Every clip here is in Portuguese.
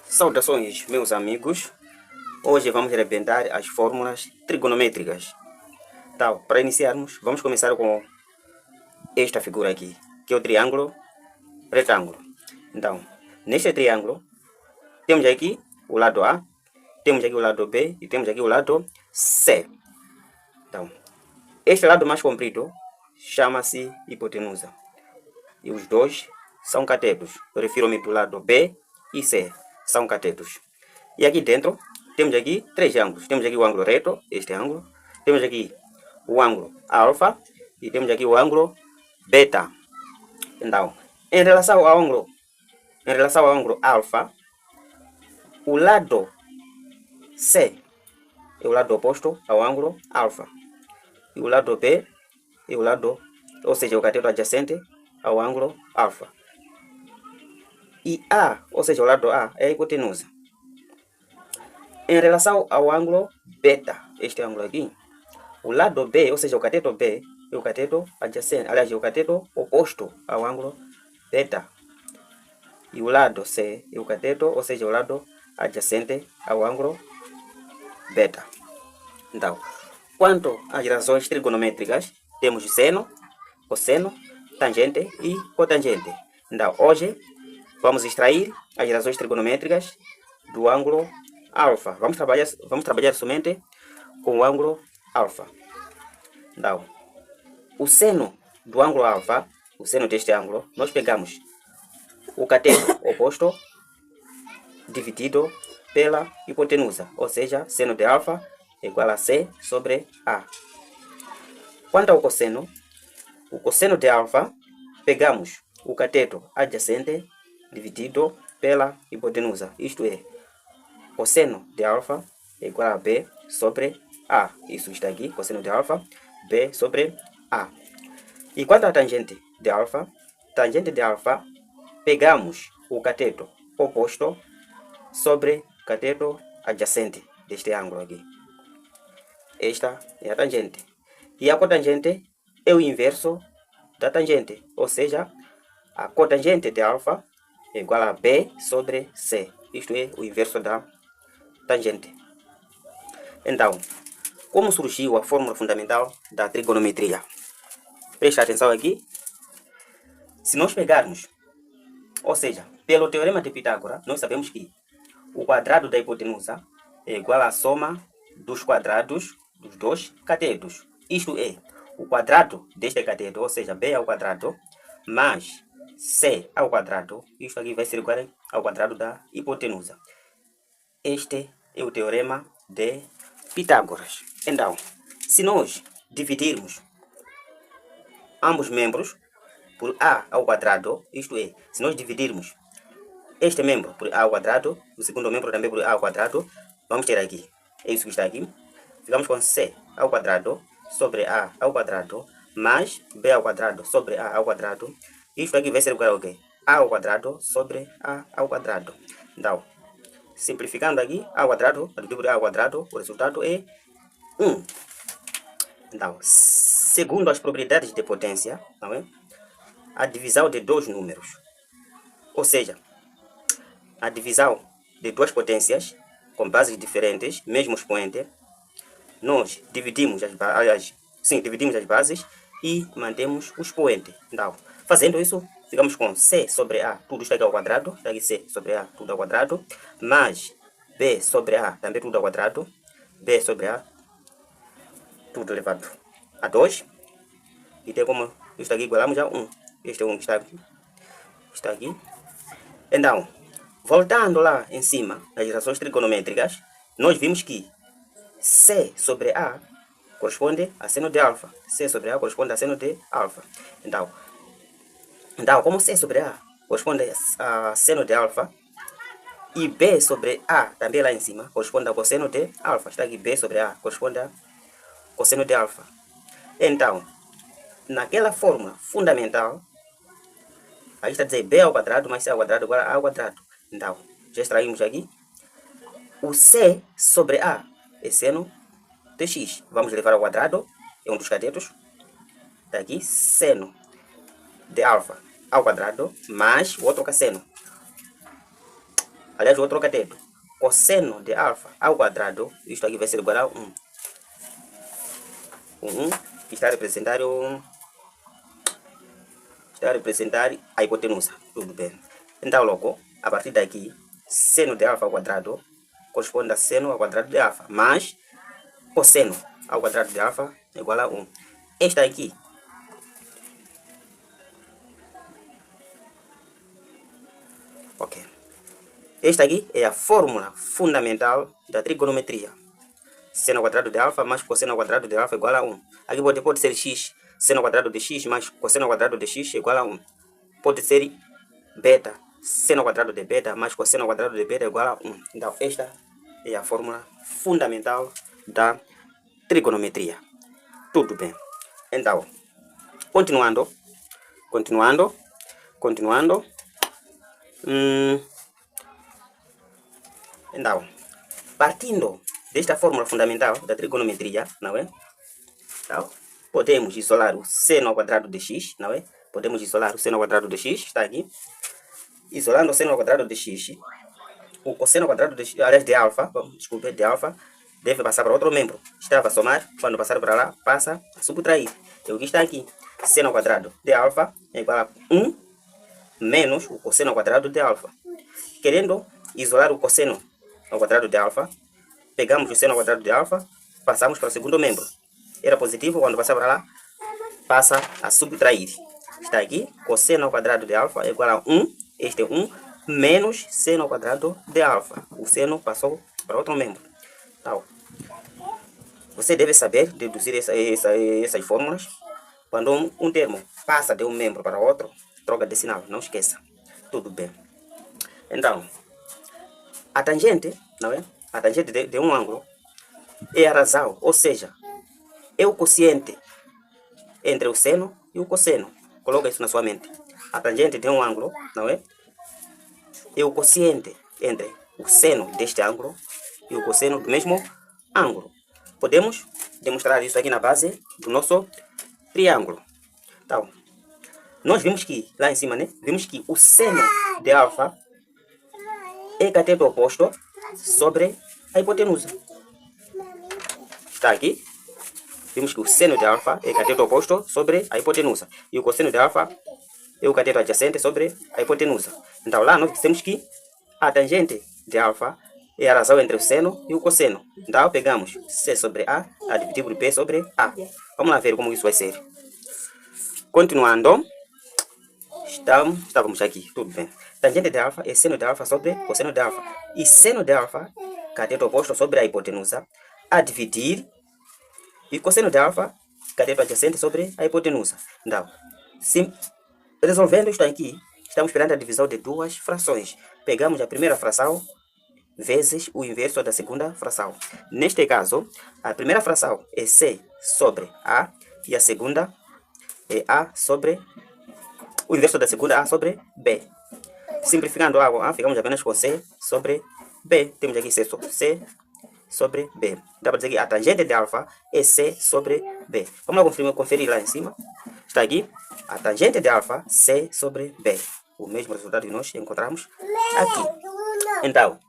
Saudações, meus amigos. Hoje vamos arrebentar as fórmulas trigonométricas. Então, para iniciarmos, vamos começar com esta figura aqui, que é o triângulo retângulo. Então, neste triângulo, temos aqui o lado A, temos aqui o lado B e temos aqui o lado C. Então, este lado mais comprido chama-se hipotenusa. E os dois são catetos. Eu refiro-me do lado B e C. São catetos. E aqui dentro, temos aqui três ângulos. Temos aqui o ângulo reto, este ângulo. Temos aqui o ângulo alfa. E temos aqui o ângulo beta. Então, em relação ao ângulo alfa, o lado C é o lado oposto ao ângulo alfa. E o lado B é o lado, ou seja, o cateto adjacente ao ângulo alfa. E A, ou seja, o lado A, é a hipotenusa. Em relação ao ângulo beta, este ângulo aqui, o lado B, ou seja, o cateto B, é o cateto adjacente, aliás, é o cateto oposto ao ângulo beta. E o lado C é o cateto, ou seja, o lado adjacente ao ângulo beta. Então, quanto às razões trigonométricas, temos seno, cosseno, tangente e cotangente. Então, hoje vamos extrair as razões trigonométricas do ângulo alfa. Vamos trabalhar somente com o ângulo alfa. Então, o seno do ângulo alfa, o seno deste ângulo, nós pegamos o cateto oposto dividido pela hipotenusa, ou seja, seno de alfa é igual a C sobre A. Quanto ao cosseno, o cosseno de alfa, pegamos o cateto adjacente dividido pela hipotenusa, isto é, cosseno de alfa é igual a B sobre A. Isso está aqui, cosseno de alfa, B sobre A. E quanto à tangente de alfa, pegamos o cateto oposto sobre cateto adjacente deste ângulo aqui. Esta é a tangente. E a cotangente é o inverso da tangente, ou seja, a cotangente de alfa é igual a B sobre C. Isto é o inverso da tangente. Então, como surgiu a fórmula fundamental da trigonometria? Preste atenção aqui. Se nós pegarmos, ou seja, pelo teorema de Pitágoras, nós sabemos que o quadrado da hipotenusa é igual à soma dos quadrados dos dois catetos. Isto é, o quadrado deste cateto, ou seja, B ao quadrado, mais C ao quadrado, isto aqui vai ser igual ao quadrado da hipotenusa. Este é o teorema de Pitágoras. Então, se nós dividirmos ambos membros por A ao quadrado, isto é, se nós dividirmos este membro por A ao quadrado, o segundo membro também por A ao quadrado, vamos ter aqui, é isso que está aqui, ficamos com C ao quadrado sobre A ao quadrado, mais B ao quadrado sobre A ao quadrado. Isto aqui vai ser igual ao quê? A ao quadrado sobre A ao quadrado. Então, simplificando aqui, A ao quadrado, a dividir A ao quadrado, o resultado é 1. Então, segundo as propriedades de potência, não é? A divisão de dois números, ou seja, a divisão de duas potências com bases diferentes, mesmo expoente, nós dividimos as bases e mantemos o expoente. Então, fazendo isso, ficamos com C sobre A, tudo está aqui ao quadrado, está aqui C sobre A, tudo ao quadrado, mais B sobre A, também tudo ao quadrado, B sobre A, tudo elevado a 2, e tem como isto aqui igualamos a 1. Este é 1 que está aqui. Então, voltando lá em cima, nas razões trigonométricas, nós vimos que C sobre A corresponde a seno de alfa. C sobre A corresponde a seno de alfa. Então, como C sobre A corresponde a seno de alfa, e B sobre A também lá em cima corresponde a cosseno de alfa. Está aqui B sobre A corresponde a cosseno de alfa. Então, naquela fórmula fundamental, aí está a dizer B ao quadrado mais C ao quadrado igual a A ao quadrado. Então, já extraímos aqui. O C sobre A é seno de x. Vamos levar ao quadrado, é um dos catetos. Está aqui, seno de alfa ao quadrado mais o outro cosseno. Aliás, o outro cateto. Cosseno de alfa ao quadrado, isto aqui vai ser igual a 1. O 1 está a representar a hipotenusa. Tudo bem. Então, logo, a partir daqui, seno de alfa ao quadrado corresponde a seno ao quadrado de alfa, mas cosseno ao quadrado de alfa é igual a 1. Esta aqui esta aqui é a fórmula fundamental da trigonometria. Seno ao quadrado de alfa mais cosseno ao quadrado de alfa é igual a 1. Aqui pode ser x, seno ao quadrado de x mais cosseno ao quadrado de x é igual a 1. Pode ser beta, seno ao quadrado de beta mais cosseno ao quadrado de beta é igual a 1. Então, esta é a fórmula fundamental da trigonometria. Tudo bem. Então, continuando. Então, partindo desta fórmula fundamental da trigonometria, não é? Então, podemos isolar o seno ao quadrado de x, não é? Podemos isolar o seno ao quadrado de x, está aqui. Isolando o seno ao quadrado de x, o cosseno ao quadrado de x, aliás, de alfa, de alfa, deve passar para outro membro. Estava a somar, quando passar para lá, passa a subtrair. E o que está aqui? Seno ao quadrado de alfa é igual a 1 menos o cosseno ao quadrado de alfa. Querendo isolar o cosseno ao quadrado de alfa, pegamos o seno ao quadrado de alfa, passamos para o segundo membro. Era positivo, quando passar para lá, passa a subtrair. Está aqui, cosseno ao quadrado de alfa é igual a 1, este é 1, menos seno ao quadrado de alfa. O seno passou para outro membro. Então, você deve saber deduzir essas fórmulas. Quando um termo passa de um membro para outro, troca de sinal, não esqueça. Tudo bem. Então, a tangente, não é? A tangente de um ângulo é a razão, ou seja, é o quociente entre o seno e o cosseno. Coloca isso na sua mente. A tangente de um ângulo, não é? É o quociente entre o seno deste ângulo e o cosseno do mesmo ângulo. Podemos demonstrar isso aqui na base do nosso triângulo. Então, nós vimos que, lá em cima, né? Vimos que o seno de alfa é cateto oposto sobre a hipotenusa. Está aqui. Vimos que o seno de alfa é cateto oposto sobre a hipotenusa. E o cosseno de alfa é o cateto adjacente sobre a hipotenusa. Então, lá nós dissemos que a tangente de alfa é a razão entre o seno e o cosseno. Então, pegamos C sobre A dividido por B sobre A. Vamos lá ver como isso vai ser. Continuando. Estávamos aqui, tudo bem. Tangente de alfa é seno de alfa sobre cosseno de alfa. E seno de alfa, cateto oposto sobre a hipotenusa, a dividir. E cosseno de alfa, cateto adjacente sobre a hipotenusa. Então, resolvendo isto aqui, estamos esperando a divisão de duas frações. Pegamos a primeira fração vezes o inverso da segunda fração. Neste caso, a primeira fração é C sobre A e a segunda é A sobre o inverso da segunda A sobre B. Simplificando A, ficamos apenas com C sobre B. Temos aqui C sobre B. Dá para dizer que a tangente de alfa é C sobre B. Vamos lá conferir lá em cima. Está aqui a tangente de alfa, C sobre B. O mesmo resultado que nós encontramos aqui. Então,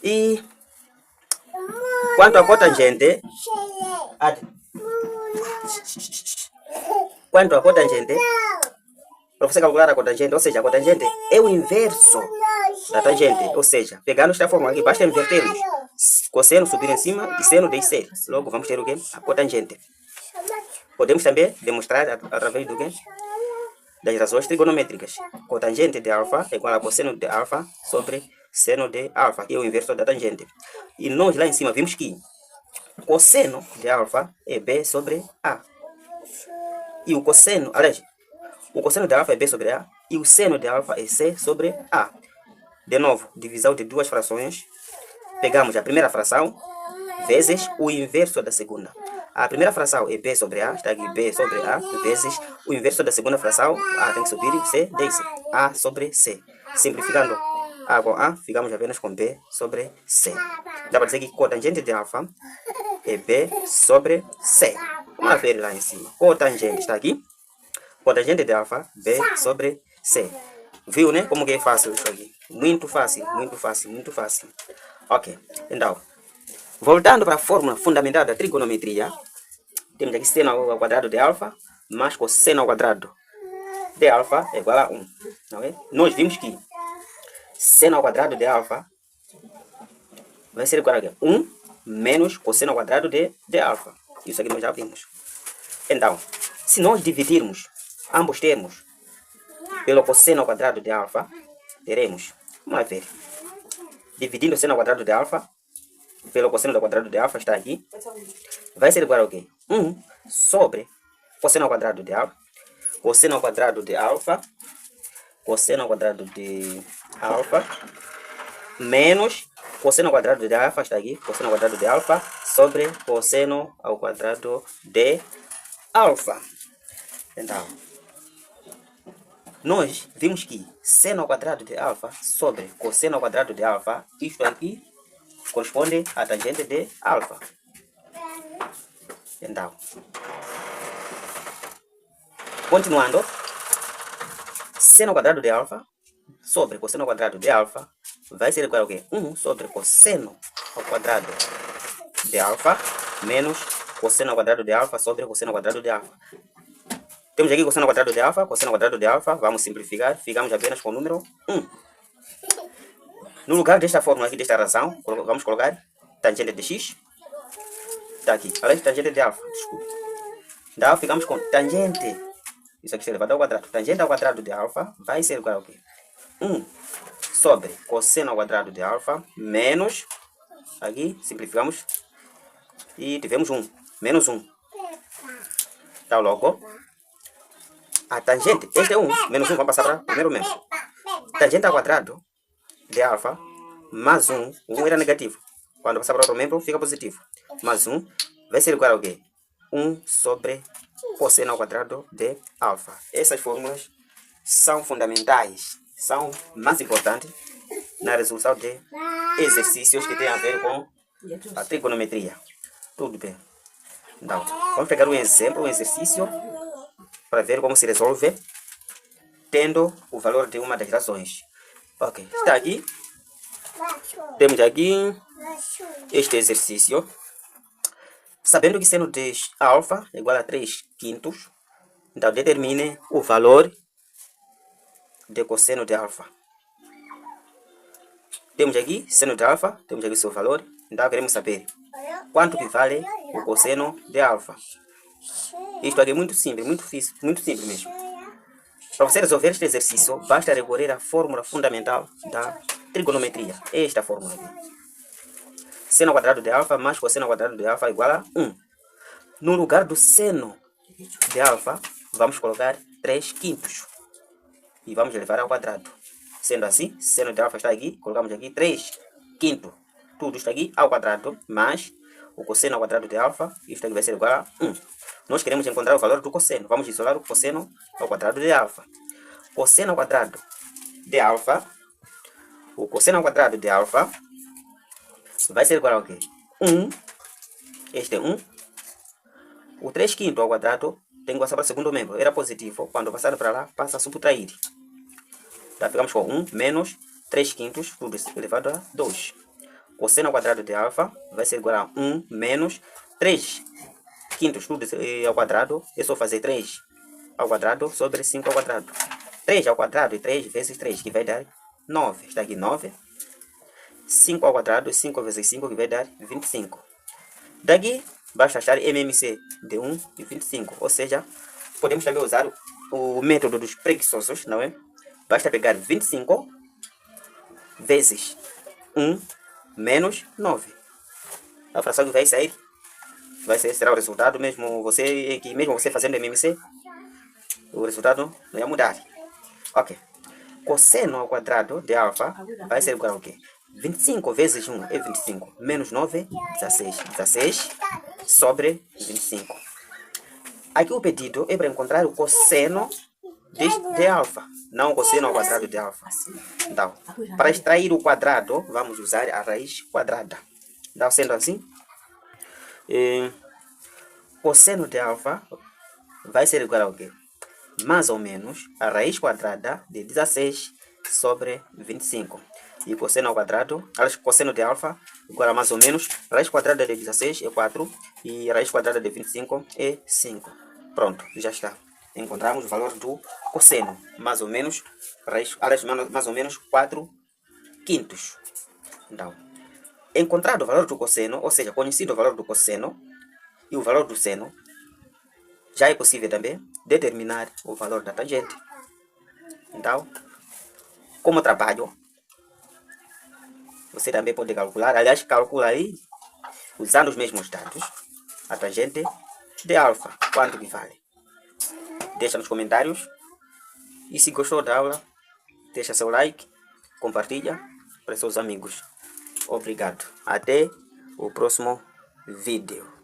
e quanto à cotangente, para você calcular a cotangente, ou seja, a cotangente é o inverso da tangente. Ou seja, pegando esta fórmula aqui, basta invertermos. Cosseno subir em cima e seno descer. Logo vamos ter o quê? A cotangente. Podemos também demonstrar através do quê? Das razões trigonométricas. Cotangente de alfa é igual a cosseno de alfa sobre seno de alfa, que é o inverso da tangente. E nós lá em cima vimos que cosseno de alfa é B sobre A. E o cosseno, aliás, o cosseno de alfa é B sobre A e o seno de alfa é C sobre A. De novo, divisão de duas frações. Pegamos a primeira fração vezes o inverso da segunda. A primeira fração é B sobre A, está aqui B sobre A, vezes o inverso da segunda fração, A tem que subir, C desce, A sobre C. Simplificando A com A, ficamos apenas com B sobre C. Dá para dizer que cotangente de alfa é B sobre C. Vamos ver lá em cima. Cotangente está aqui. cotangente de alfa, B sobre C. Viu, né? Como que é fácil isso aqui? Muito fácil, muito fácil, muito fácil. Ok, então, voltando para a fórmula fundamental da trigonometria, temos aqui seno ao quadrado de alfa mais cosseno ao quadrado de alfa é igual a 1. Okay? Nós vimos que seno ao quadrado de alfa vai ser igual a 1 menos cosseno ao quadrado de alfa. Isso aqui nós já vimos. Então, se nós dividirmos ambos termos pelo cosseno ao quadrado de alfa, teremos, vamos lá ver, dividindo o seno ao quadrado de alfa pelo cosseno ao quadrado de alfa, está aqui, vai ser igual a quê? 1 sobre cosseno ao quadrado de alfa, cosseno ao quadrado de alfa, cosseno ao quadrado de alfa, menos cosseno ao quadrado de alfa, está aqui, cosseno ao quadrado de alfa, sobre cosseno ao quadrado de alfa. Então, nós vimos que seno ao quadrado de alfa sobre cosseno ao quadrado de alfa, isto aqui corresponde à tangente de alfa. Então, continuando, seno ao quadrado de alfa sobre cosseno ao quadrado de alfa vai ser igual a quê? 1 sobre cosseno ao quadrado de alfa menos cosseno ao quadrado de alfa sobre cosseno ao quadrado de alfa. Temos aqui cosseno ao quadrado de alfa, cosseno ao quadrado de alfa, vamos simplificar, ficamos apenas com o número 1. No lugar desta fórmula aqui, desta razão, vamos colocar tangente de x. Está aqui, além de tangente de alfa, desculpa. Então ficamos com tangente, isso aqui é elevado ao quadrado. Tangente ao quadrado de alfa vai ser igual ao quê? 1 sobre cosseno ao quadrado de alfa menos, aqui simplificamos e tivemos 1, menos 1. Então logo, a tangente, este é 1, menos 1, vamos passar para o primeiro membro. Tangente ao quadrado de alfa mais 1, 1 era negativo. Quando passar para outro membro, fica positivo. Mais 1 vai ser igual ao quê? 1 sobre cosseno ao quadrado de alfa. Essas fórmulas são fundamentais, são mais importantes na resolução de exercícios que têm a ver com a trigonometria. Tudo bem. Então, vamos pegar um exemplo, um exercício, para ver como se resolve, tendo o valor de uma das razões. Ok, está aqui. Temos aqui este exercício. Sabendo que seno de alfa é igual a 3/5, então determine o valor de cosseno de alfa. Temos aqui seno de alfa, temos aqui o seu valor, então queremos saber quanto que vale o cosseno de alfa. Isto aqui é muito simples, muito simples mesmo. Para você resolver este exercício, basta recorrer à fórmula fundamental da trigonometria. Esta fórmula aqui. Seno ao quadrado de alfa mais cosseno ao quadrado de alfa é igual a 1. No lugar do seno de alfa, vamos colocar 3/5. E vamos levar ao quadrado. Sendo assim, seno de alfa está aqui, colocamos aqui 3/5. Tudo está aqui ao quadrado, mais o cosseno ao quadrado de alfa, isto aqui vai ser igual a 1. Nós queremos encontrar o valor do cosseno. Vamos isolar o cosseno ao quadrado de alfa. Cosseno ao quadrado de alfa, o cosseno ao quadrado de alfa vai ser igual ao quê? 1, este é 1. O 3/5 ao quadrado tem que passar para o segundo membro. Era positivo, quando passar para lá, passa a subtrair. Então ficamos com 1 menos 3/5, tudo elevado a 2. Cosseno ao quadrado de alfa vai ser igual a 1 menos 3/5, tudo ao quadrado. É só fazer 3 ao quadrado sobre 5 ao quadrado. 3 ao quadrado é 3 vezes 3, que vai dar 9. Está aqui 9. 5 ao quadrado, 5 vezes 5, que vai dar 25. Daqui, basta achar MMC de 1 e 25. Ou seja, podemos também usar o método dos preguiçosos, não é? Basta pegar 25 vezes 1 menos 9. A fração que vai sair será o resultado, mesmo você fazendo MMC, o resultado não ia mudar. Ok. Cosseno ao quadrado de alfa vai ser igual ao quê? 25 vezes 1 é 25, menos 9, 16. 16 sobre 25. Aqui o pedido é para encontrar o cosseno de alfa, não o cosseno ao quadrado de alfa. Então, para extrair o quadrado, vamos usar a raiz quadrada. Então, sendo assim, cosseno de alfa vai ser igual ao quê? mais ou menos a raiz quadrada de 16 sobre 25. E cosseno ao quadrado, cosseno de alfa, igual a mais ou menos, raiz quadrada de 16 é 4 e raiz quadrada de 25 é 5. Pronto, já está. Encontramos o valor do cosseno, mais ou menos, mais ou menos 4 quintos. Então, encontrado o valor do cosseno, ou seja, conhecido o valor do cosseno e o valor do seno, já é possível também determinar o valor da tangente. Então, como trabalho, você também pode calcular, aliás, calcula aí, usando os mesmos dados, a tangente de alfa, quanto que vale. Deixa nos comentários. E se gostou da aula, deixa seu like, compartilha para seus amigos. Obrigado. Até o próximo vídeo.